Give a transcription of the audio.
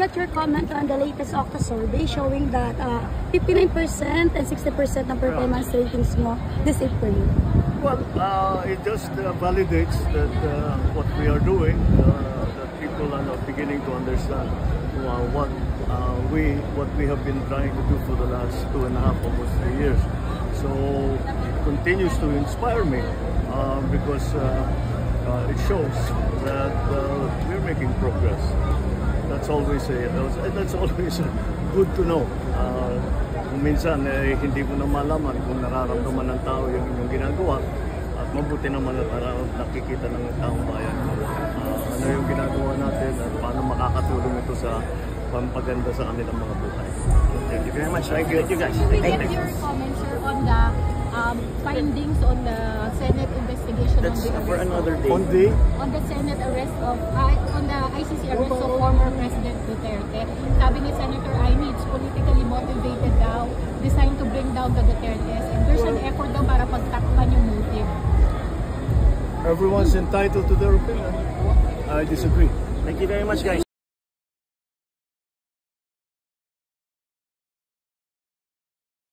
get your comment on the latest Octa survey showing that 59% and 60% ng performance ratings mo this April. Well, it just validates that what we are doing, that people are now beginning to understand what we have been trying to do for the last 2.5, almost 3 years. So it continues to inspire me because it shows that we're making progress. That's always good to know. Minsan hindi mo na malaman kung nararamdaman ng tao yung inyong ginagawa, at mabuti naman at nakikita ng taong bayan ano yung ginagawa natin at paano makakatulong ito sa pampaganda sa kanilang mga buhay. Thank you very much. Thank you guys. Thank you. Your comments, sir, on the findings on the Senate investigation. That's for another day. On the Senate arrest of on the ICC arrest of former President Duterte. Sabi ni Senator Amy, it's politically motivated daw, designed to bring down the Dutertes, and there's an effort daw para pagtakpan yung motive. Everyone's entitled to their opinion. I disagree. Thank you very much, guys.